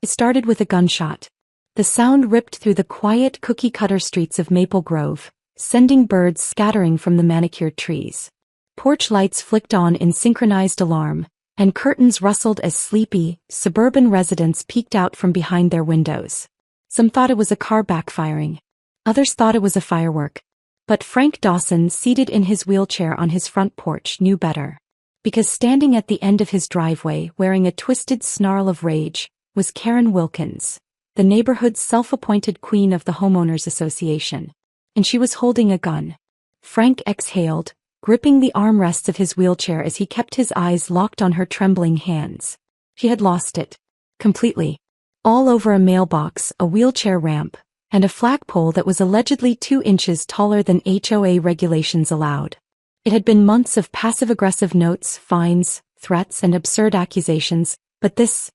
It started with a gunshot. The sound ripped through the quiet cookie-cutter streets of Maple Grove, sending birds scattering from the manicured trees. Porch lights flicked on in synchronized alarm, and curtains rustled as sleepy, suburban residents peeked out from behind their windows. Some thought it was a car backfiring. Others thought it was a firework. But Frank Dawson, seated in his wheelchair on his front porch, knew better. Because standing at the end of his driveway, wearing a twisted snarl of rage, was Karen Wilkins, the neighborhood's self-appointed queen of the homeowners association. And she was holding a gun. Frank exhaled, gripping the armrests of his wheelchair as he kept his eyes locked on her trembling hands. She had lost it. Completely. All over a mailbox, a wheelchair ramp, and a flagpole that was allegedly 2 inches taller than HOA regulations allowed. It had been months of passive-aggressive notes, fines, threats, and absurd accusations, but this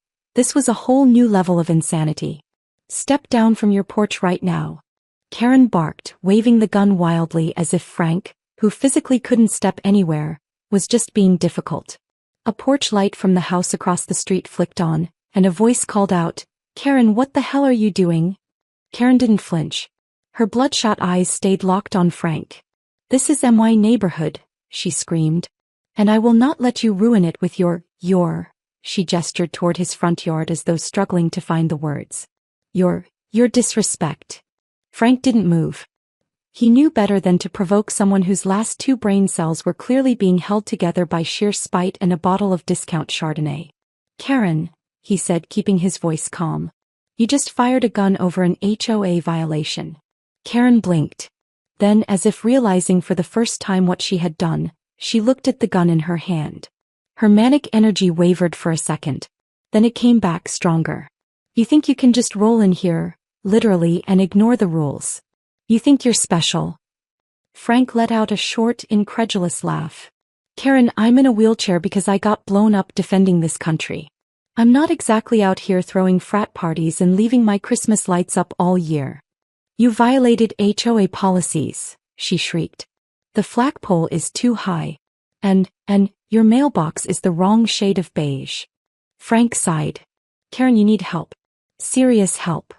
was a whole new level of insanity. "Step down from your porch right now," Karen barked, waving the gun wildly as if Frank, who physically couldn't step anywhere, was just being difficult. A porch light from the house across the street flicked on, and a voice called out, "Karen, what the hell are you doing?" Karen didn't flinch. Her bloodshot eyes stayed locked on Frank. "This is my neighborhood," she screamed. "And I will not let you ruin it with your, she gestured toward his front yard as though struggling to find the words. Your disrespect." Frank didn't move. He knew better than to provoke someone whose last 2 brain cells were clearly being held together by sheer spite and a bottle of discount Chardonnay. "Karen," he said, keeping his voice calm. "You just fired a gun over an HOA violation." Karen blinked. Then, as if realizing for the first time what she had done, she looked at the gun in her hand. Her manic energy wavered for a second. Then it came back stronger. "You think you can just roll in here, literally, and ignore the rules? You think you're special?" Frank let out a short, incredulous laugh. "Karen, I'm in a wheelchair because I got blown up defending this country. I'm not exactly out here throwing frat parties and leaving my Christmas lights up all year." "You violated HOA policies," she shrieked. "The flagpole is too high. And your mailbox is the wrong shade of beige." Frank sighed. "Karen, you need help. Serious help."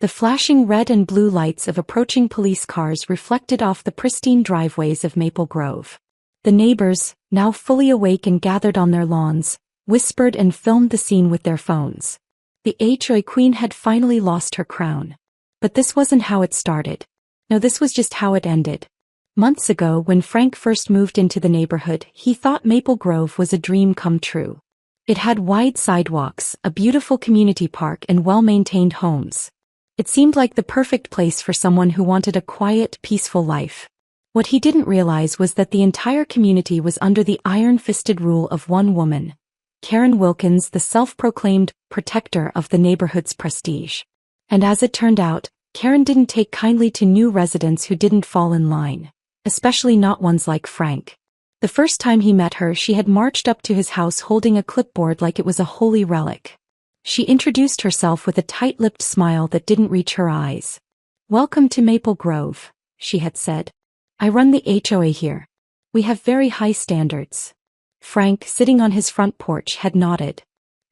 The flashing red and blue lights of approaching police cars reflected off the pristine driveways of Maple Grove. The neighbors, now fully awake and gathered on their lawns, whispered and filmed the scene with their phones. The HOA queen had finally lost her crown. But this wasn't how it started. No, this was just how it ended. Months ago, when Frank first moved into the neighborhood, he thought Maple Grove was a dream come true. It had wide sidewalks, a beautiful community park, and well-maintained homes. It seemed like the perfect place for someone who wanted a quiet, peaceful life. What he didn't realize was that the entire community was under the iron-fisted rule of one woman, Karen Wilkins, the self-proclaimed protector of the neighborhood's prestige. And as it turned out, Karen didn't take kindly to new residents who didn't fall in line, especially not ones like Frank. The first time he met her, she had marched up to his house holding a clipboard like it was a holy relic. She introduced herself with a tight-lipped smile that didn't reach her eyes. "Welcome to Maple Grove," she had said. "I run the HOA here. We have very high standards." Frank, sitting on his front porch, had nodded.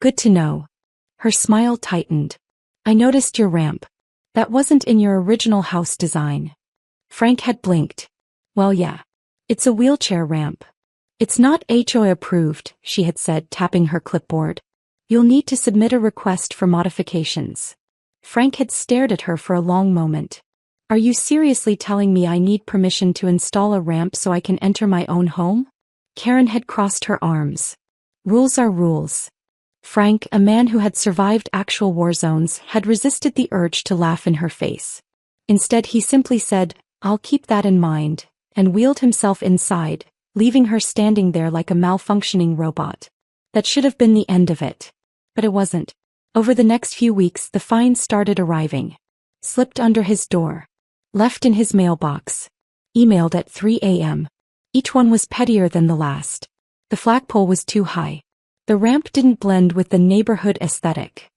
"Good to know." Her smile tightened. "I noticed your ramp. That wasn't in your original house design." Frank had blinked. "Well, yeah. It's a wheelchair ramp. It's not HOA approved," she had said, tapping her clipboard. "You'll need to submit a request for modifications." Frank had stared at her for a long moment. "Are you seriously telling me I need permission to install a ramp so I can enter my own home?" Karen had crossed her arms. "Rules are rules." Frank, a man who had survived actual war zones, had resisted the urge to laugh in her face. Instead, he simply said, "I'll keep that in mind," and wheeled himself inside, leaving her standing there like a malfunctioning robot. That should have been the end of it. But it wasn't. Over the next few weeks, the fines started arriving. Slipped under his door. Left in his mailbox. Emailed at 3 a.m. Each one was pettier than the last. The flagpole was too high. The ramp didn't blend with the neighborhood aesthetic.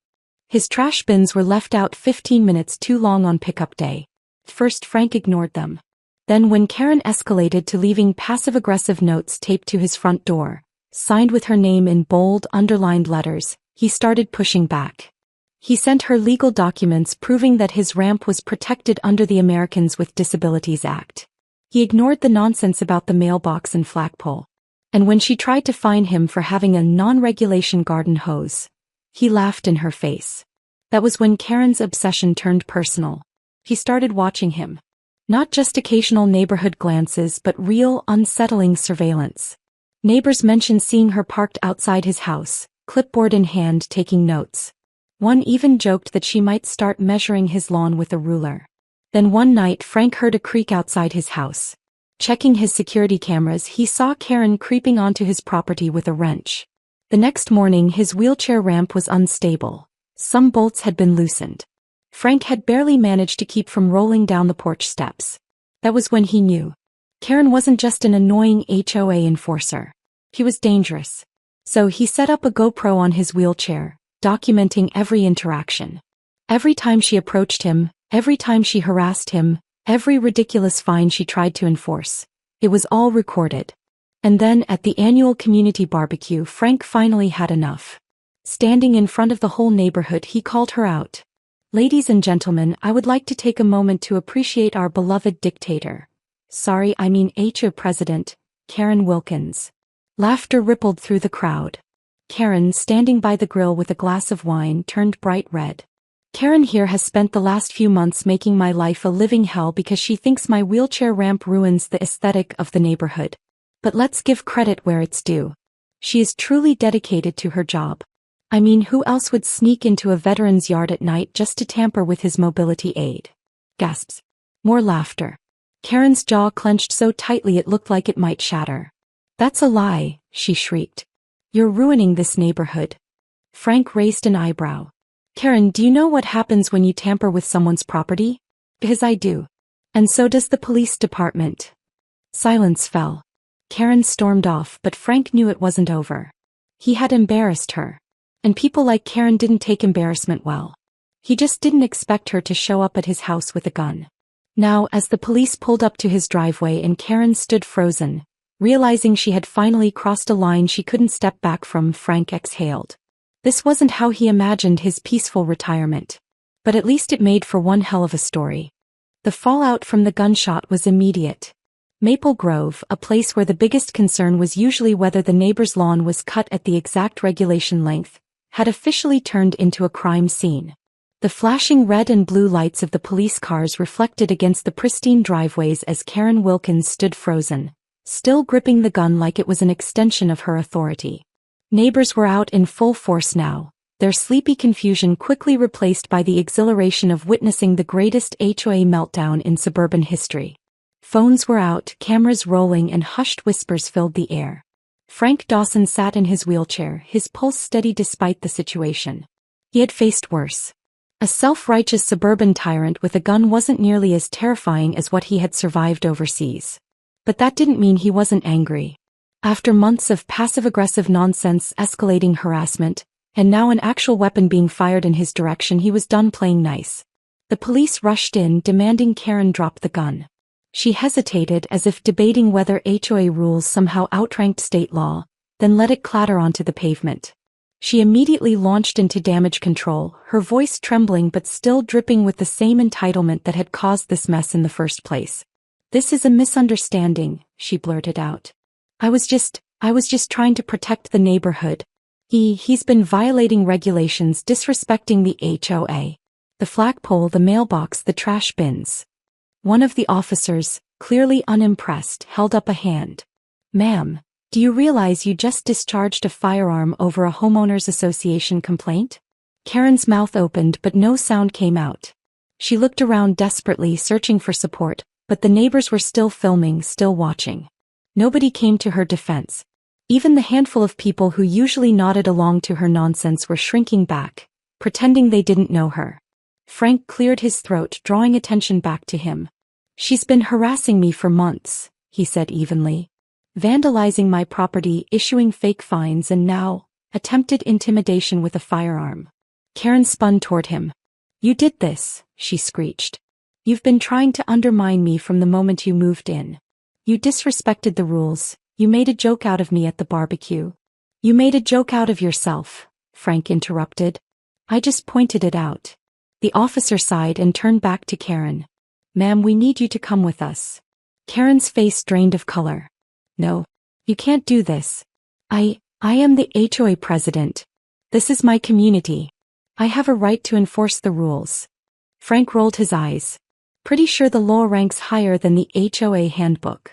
His trash bins were left out 15 minutes too long on pickup day. First, Frank ignored them. Then, when Karen escalated to leaving passive-aggressive notes taped to his front door, signed with her name in bold, underlined letters, he started pushing back. He sent her legal documents proving that his ramp was protected under the Americans with Disabilities Act. He ignored the nonsense about the mailbox and flagpole. And when she tried to fine him for having a non-regulation garden hose, he laughed in her face. That was when Karen's obsession turned personal. He started watching him. Not just occasional neighborhood glances but real, unsettling surveillance. Neighbors mentioned seeing her parked outside his house, clipboard in hand taking notes. One even joked that she might start measuring his lawn with a ruler. Then one night Frank heard a creak outside his house. Checking his security cameras, he saw Karen creeping onto his property with a wrench. The next morning his wheelchair ramp was unstable. Some bolts had been loosened. Frank had barely managed to keep from rolling down the porch steps. That was when he knew. Karen wasn't just an annoying HOA enforcer. She was dangerous. So he set up a GoPro on his wheelchair, documenting every interaction. Every time she approached him, every time she harassed him, every ridiculous fine she tried to enforce. It was all recorded. And then at the annual community barbecue, Frank finally had enough. Standing in front of the whole neighborhood, he called her out. "Ladies and gentlemen, I would like to take a moment to appreciate our beloved dictator. Sorry, I mean HOA President, Karen Wilkins." Laughter rippled through the crowd. Karen, standing by the grill with a glass of wine, turned bright red. "Karen here has spent the last few months making my life a living hell because she thinks my wheelchair ramp ruins the aesthetic of the neighborhood. But let's give credit where it's due. She is truly dedicated to her job. I mean, who else would sneak into a veteran's yard at night just to tamper with his mobility aid?" Gasps. More laughter. Karen's jaw clenched so tightly it looked like it might shatter. "That's a lie," she shrieked. "You're ruining this neighborhood." Frank raised an eyebrow. "Karen, do you know what happens when you tamper with someone's property?" "Because I do. And so does the police department." Silence fell. Karen stormed off, but Frank knew it wasn't over. He had embarrassed her. And people like Karen didn't take embarrassment well. He just didn't expect her to show up at his house with a gun. Now, as the police pulled up to his driveway and Karen stood frozen, realizing she had finally crossed a line she couldn't step back from, Frank exhaled. This wasn't how he imagined his peaceful retirement. But at least it made for one hell of a story. The fallout from the gunshot was immediate. Maple Grove, a place where the biggest concern was usually whether the neighbor's lawn was cut at the exact regulation length, had officially turned into a crime scene. The flashing red and blue lights of the police cars reflected against the pristine driveways as Karen Wilkins stood frozen, still gripping the gun like it was an extension of her authority. Neighbors were out in full force now, their sleepy confusion quickly replaced by the exhilaration of witnessing the greatest HOA meltdown in suburban history. Phones were out, cameras rolling, and hushed whispers filled the air. Frank Dawson sat in his wheelchair, his pulse steady despite the situation. He had faced worse. A self-righteous suburban tyrant with a gun wasn't nearly as terrifying as what he had survived overseas. But that didn't mean he wasn't angry. After months of passive-aggressive nonsense, escalating harassment, and now an actual weapon being fired in his direction, he was done playing nice. The police rushed in, demanding Karen drop the gun. She hesitated as if debating whether HOA rules somehow outranked state law, then let it clatter onto the pavement. She immediately launched into damage control, her voice trembling but still dripping with the same entitlement that had caused this mess in the first place. "This is a misunderstanding," she blurted out. I was just trying to protect the neighborhood. He's been violating regulations, disrespecting the HOA. The flagpole, the mailbox, the trash bins." One of the officers, clearly unimpressed, held up a hand. "Ma'am, do you realize you just discharged a firearm over a homeowners association complaint?" Karen's mouth opened but no sound came out. She looked around desperately, searching for support, but the neighbors were still filming, still watching. Nobody came to her defense. Even the handful of people who usually nodded along to her nonsense were shrinking back, pretending they didn't know her. Frank cleared his throat, drawing attention back to him. "She's been harassing me for months," he said evenly. "Vandalizing my property, issuing fake fines, and now, attempted intimidation with a firearm." Karen spun toward him. "You did this," she screeched. "You've been trying to undermine me from the moment you moved in. You disrespected the rules, you made a joke out of me at the barbecue. You made a joke out of yourself," Frank interrupted. I just pointed it out. The officer sighed and turned back to Karen. Ma'am, we need you to come with us. Karen's face drained of color. No. You can't do this. I am the HOA president. This is my community. I have a right to enforce the rules. Frank rolled his eyes. Pretty sure the law ranks higher than the HOA handbook.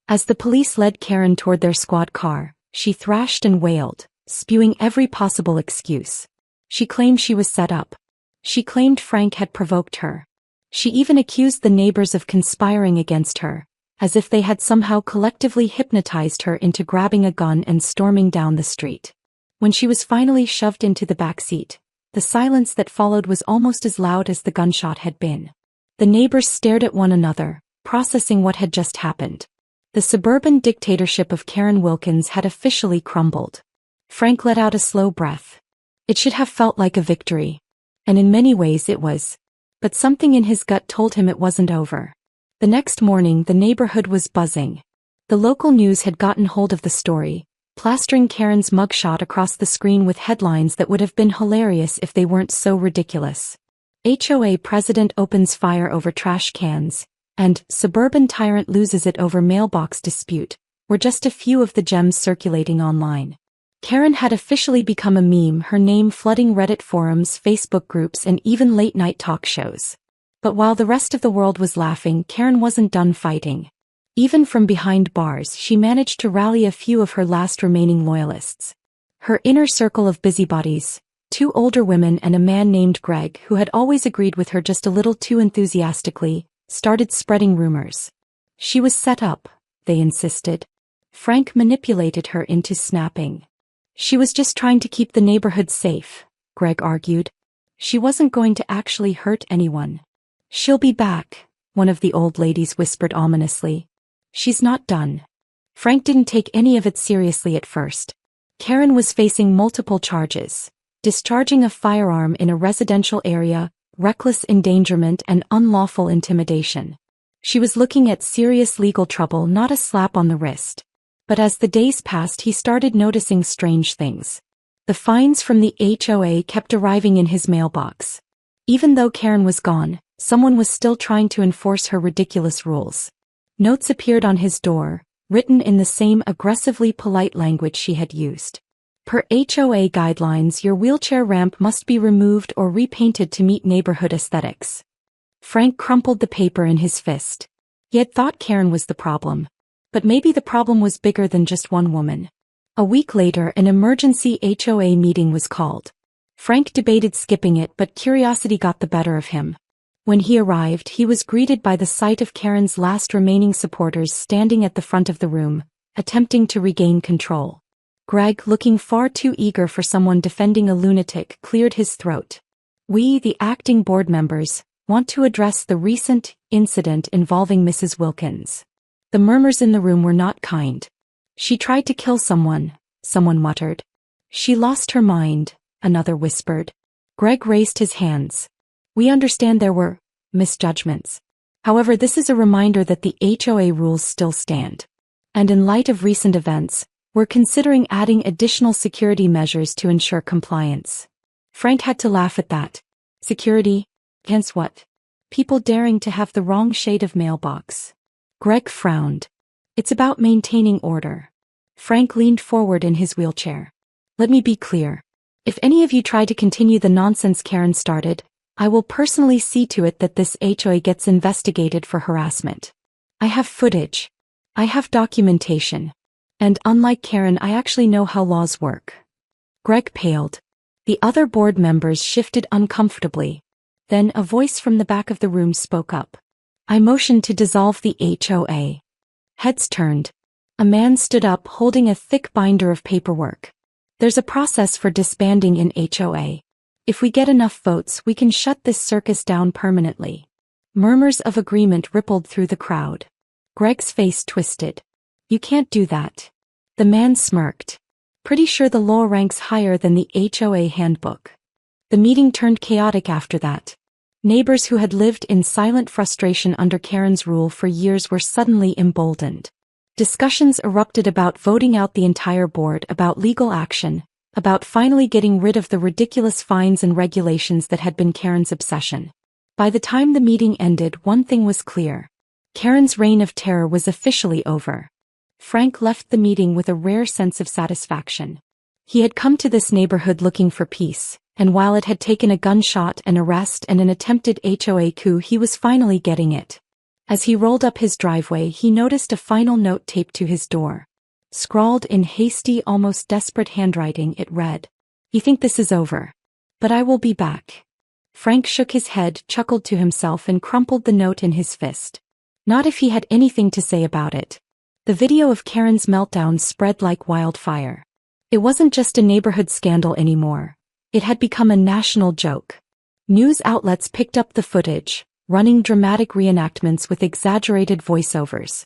As the police led Karen toward their squad car, she thrashed and wailed, spewing every possible excuse. She claimed she was set up. She claimed Frank had provoked her. She even accused the neighbors of conspiring against her, as if they had somehow collectively hypnotized her into grabbing a gun and storming down the street. When she was finally shoved into the back seat, the silence that followed was almost as loud as the gunshot had been. The neighbors stared at one another, processing what had just happened. The suburban dictatorship of Karen Wilkins had officially crumbled. Frank let out a slow breath. It should have felt like a victory. And in many ways it was. But something in his gut told him it wasn't over. The next morning the neighborhood was buzzing. The local news had gotten hold of the story, plastering Karen's mugshot across the screen with headlines that would have been hilarious if they weren't so ridiculous. HOA president opens fire over trash cans, and suburban tyrant loses it over mailbox dispute, were just a few of the gems circulating online. Karen had officially become a meme, her name flooding Reddit forums, Facebook groups, and even late-night talk shows. But while the rest of the world was laughing, Karen wasn't done fighting. Even from behind bars, she managed to rally a few of her last remaining loyalists. Her inner circle of busybodies, 2 older women and a man named Greg who had always agreed with her just a little too enthusiastically, started spreading rumors. She was set up, they insisted. Frank manipulated her into snapping. She was just trying to keep the neighborhood safe, Greg argued. She wasn't going to actually hurt anyone. She'll be back, one of the old ladies whispered ominously. She's not done. Frank didn't take any of it seriously at first. Karen was facing multiple charges: discharging a firearm in a residential area, reckless endangerment, and unlawful intimidation. She was looking at serious legal trouble, not a slap on the wrist. But as the days passed, he started noticing strange things. The fines from the HOA kept arriving in his mailbox. Even though Karen was gone, someone was still trying to enforce her ridiculous rules. Notes appeared on his door, written in the same aggressively polite language she had used. Per HOA guidelines, your wheelchair ramp must be removed or repainted to meet neighborhood aesthetics. Frank crumpled the paper in his fist. He had thought Karen was the problem. But maybe the problem was bigger than just one woman. A week later, an emergency HOA meeting was called. Frank debated skipping it, but curiosity got the better of him. When he arrived, he was greeted by the sight of Karen's last remaining supporters standing at the front of the room, attempting to regain control. Greg, looking far too eager for someone defending a lunatic, cleared his throat. We, the acting board members, want to address the recent incident involving Mrs. Wilkins. The murmurs in the room were not kind. She tried to kill someone, someone muttered. She lost her mind, another whispered. Greg raised his hands. We understand there were misjudgments. However, this is a reminder that the HOA rules still stand. And in light of recent events, we're considering adding additional security measures to ensure compliance. Frank had to laugh at that. Security? Against what? People daring to have the wrong shade of mailbox. Greg frowned. It's about maintaining order. Frank leaned forward in his wheelchair. Let me be clear. If any of you try to continue the nonsense Karen started, I will personally see to it that this HOA gets investigated for harassment. I have footage. I have documentation. And unlike Karen, I actually know how laws work. Greg paled. The other board members shifted uncomfortably. Then a voice from the back of the room spoke up. I motioned to dissolve the HOA. Heads turned. A man stood up holding a thick binder of paperwork. There's a process for disbanding in HOA. If we get enough votes, we can shut this circus down permanently. Murmurs of agreement rippled through the crowd. Greg's face twisted. You can't do that. The man smirked. Pretty sure the law ranks higher than the HOA handbook. The meeting turned chaotic after that. Neighbors who had lived in silent frustration under Karen's rule for years were suddenly emboldened. Discussions erupted about voting out the entire board, about legal action, about finally getting rid of the ridiculous fines and regulations that had been Karen's obsession. By the time the meeting ended, one thing was clear. Karen's reign of terror was officially over. Frank left the meeting with a rare sense of satisfaction. He had come to this neighborhood looking for peace, and while it had taken a gunshot, an arrest, and an attempted HOA coup, he was finally getting it. As he rolled up his driveway, he noticed a final note taped to his door. Scrawled in hasty, almost desperate handwriting, it read, "You think this is over. But I will be back." Frank shook his head, chuckled to himself, and crumpled the note in his fist. Not if he had anything to say about it. The video of Karen's meltdown spread like wildfire. It wasn't just a neighborhood scandal anymore. It had become a national joke. News outlets picked up the footage, running dramatic reenactments with exaggerated voiceovers.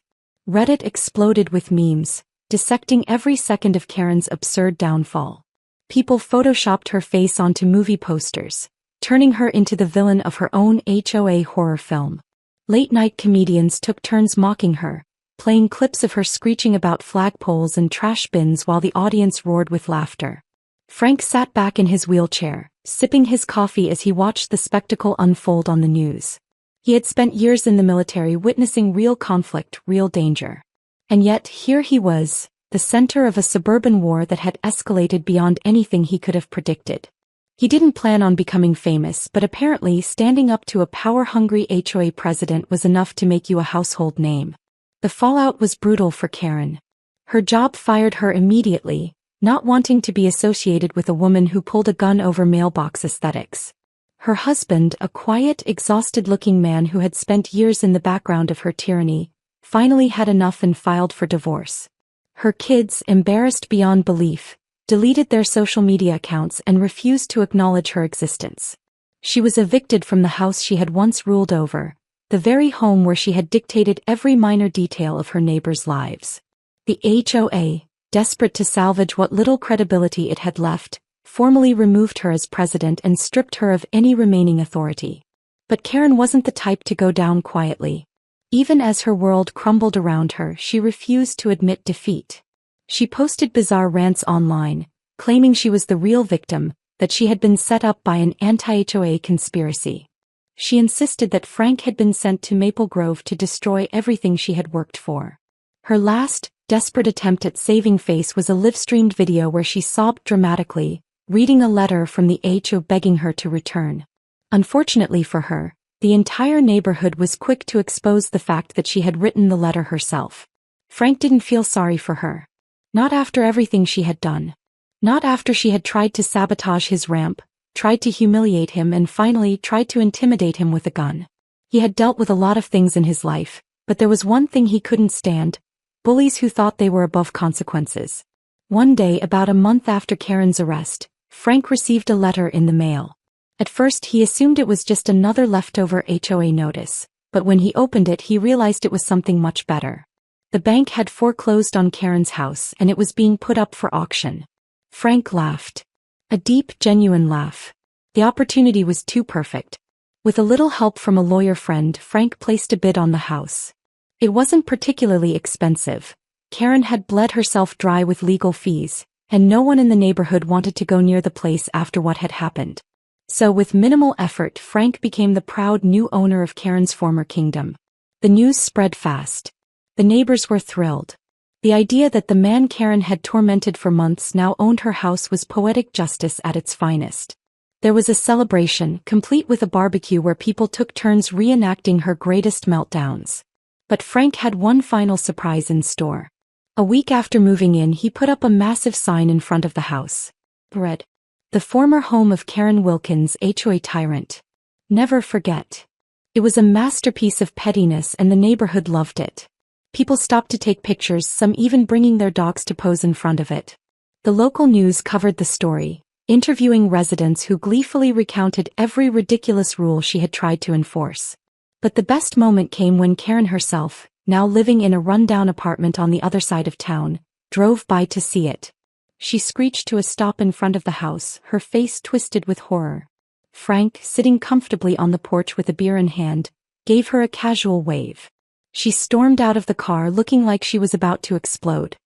Reddit exploded with memes, dissecting every second of Karen's absurd downfall. People photoshopped her face onto movie posters, turning her into the villain of her own HOA horror film. Late-night comedians took turns mocking her, playing clips of her screeching about flagpoles and trash bins while the audience roared with laughter. Frank sat back in his wheelchair, sipping his coffee as he watched the spectacle unfold on the news. He had spent years in the military witnessing real conflict, real danger. And yet, here he was, the center of a suburban war that had escalated beyond anything he could have predicted. He didn't plan on becoming famous, but apparently standing up to a power-hungry HOA president was enough to make you a household name. The fallout was brutal for Karen. Her job fired her immediately, not wanting to be associated with a woman who pulled a gun over mailbox aesthetics. Her husband, a quiet, exhausted-looking man who had spent years in the background of her tyranny, finally had enough and filed for divorce. Her kids, embarrassed beyond belief, deleted their social media accounts and refused to acknowledge her existence. She was evicted from the house she had once ruled over, the very home where she had dictated every minor detail of her neighbors' lives. The HOA, desperate to salvage what little credibility it had left, formally removed her as president and stripped her of any remaining authority. But Karen wasn't the type to go down quietly. Even as her world crumbled around her, she refused to admit defeat. She posted bizarre rants online, claiming she was the real victim, that she had been set up by an anti-HOA conspiracy. She insisted that Frank had been sent to Maple Grove to destroy everything she had worked for. Her last, desperate attempt at saving face was a live-streamed video where she sobbed dramatically, reading a letter from the HOA begging her to return. Unfortunately for her, the entire neighborhood was quick to expose the fact that she had written the letter herself. Frank didn't feel sorry for her. Not after everything she had done. Not after she had tried to sabotage his ramp, tried to humiliate him, and finally tried to intimidate him with a gun. He had dealt with a lot of things in his life, but there was one thing he couldn't stand: bullies who thought they were above consequences. One day, about a month after Karen's arrest, Frank received a letter in the mail. At first he assumed it was just another leftover HOA notice, but when he opened it he realized it was something much better. The bank had foreclosed on Karen's house and it was being put up for auction. Frank laughed. A deep, genuine laugh. The opportunity was too perfect. With a little help from a lawyer friend, Frank placed a bid on the house. It wasn't particularly expensive. Karen had bled herself dry with legal fees, and no one in the neighborhood wanted to go near the place after what had happened. So with minimal effort, Frank became the proud new owner of Karen's former kingdom. The news spread fast. The neighbors were thrilled. The idea that the man Karen had tormented for months now owned her house was poetic justice at its finest. There was a celebration, complete with a barbecue where people took turns reenacting her greatest meltdowns. But Frank had one final surprise in store. A week after moving in, he put up a massive sign in front of the house. Read, "The former home of Karen Wilkins, HOA tyrant. Never forget." It was a masterpiece of pettiness and the neighborhood loved it. People stopped to take pictures, some even bringing their dogs to pose in front of it. The local news covered the story, interviewing residents who gleefully recounted every ridiculous rule she had tried to enforce. But the best moment came when Karen herself, now living in a rundown apartment on the other side of town, drove by to see it. She screeched to a stop in front of the house, her face twisted with horror. Frank, sitting comfortably on the porch with a beer in hand, gave her a casual wave. She stormed out of the car looking like she was about to explode.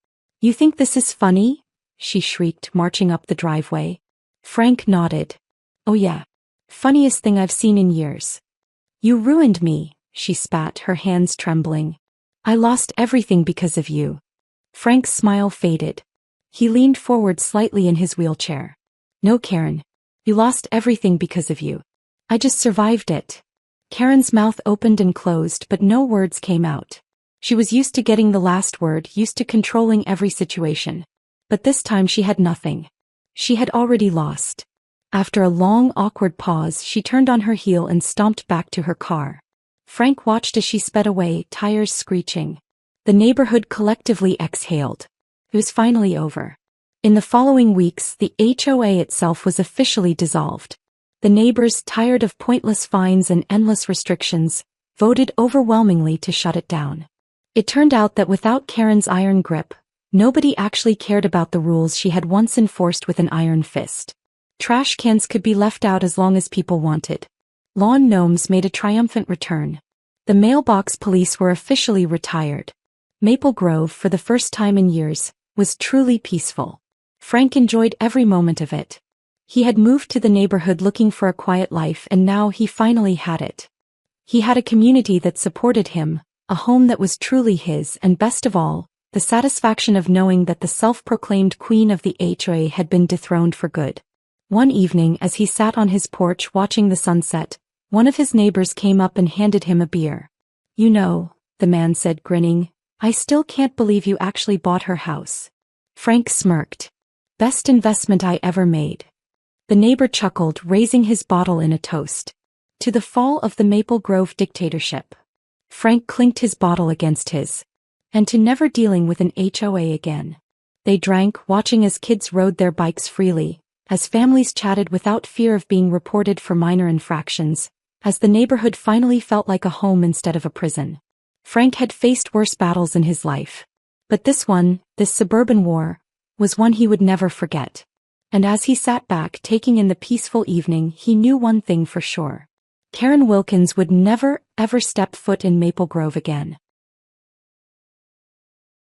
"You think this is funny?" she shrieked, marching up the driveway. Frank nodded. Oh yeah. Funniest thing I've seen in years. You ruined me, she spat, her hands trembling. I lost everything because of you. Frank's smile faded. He leaned forward slightly in his wheelchair. No, Karen. You lost everything because of you. I just survived it. Karen's mouth opened and closed, but no words came out. She was used to getting the last word, used to controlling every situation. But this time she had nothing. She had already lost. After a long, awkward pause, she turned on her heel and stomped back to her car. Frank watched as she sped away, tires screeching. The neighborhood collectively exhaled. It was finally over. In the following weeks, the HOA itself was officially dissolved. The neighbors, tired of pointless fines and endless restrictions, voted overwhelmingly to shut it down. It turned out that without Karen's iron grip, nobody actually cared about the rules she had once enforced with an iron fist. Trash cans could be left out as long as people wanted. Lawn gnomes made a triumphant return. The mailbox police were officially retired. Maple Grove, for the first time in years, was truly peaceful. Frank enjoyed every moment of it. He had moved to the neighborhood looking for a quiet life, and now he finally had it. He had a community that supported him, a home that was truly his, and best of all, the satisfaction of knowing that the self-proclaimed queen of the HOA had been dethroned for good. One evening, as he sat on his porch watching the sunset, one of his neighbors came up and handed him a beer. You know, the man said, grinning, I still can't believe you actually bought her house. Frank smirked. Best investment I ever made. The neighbor chuckled, raising his bottle in a toast. To the fall of the Maple Grove dictatorship. Frank clinked his bottle against his. And to never dealing with an HOA again. They drank, watching as kids rode their bikes freely, as families chatted without fear of being reported for minor infractions, as the neighborhood finally felt like a home instead of a prison. Frank had faced worse battles in his life. But this one, this suburban war, was one he would never forget. And as he sat back taking in the peaceful evening, he knew one thing for sure. Karen Wilkins would never, ever step foot in Maple Grove again.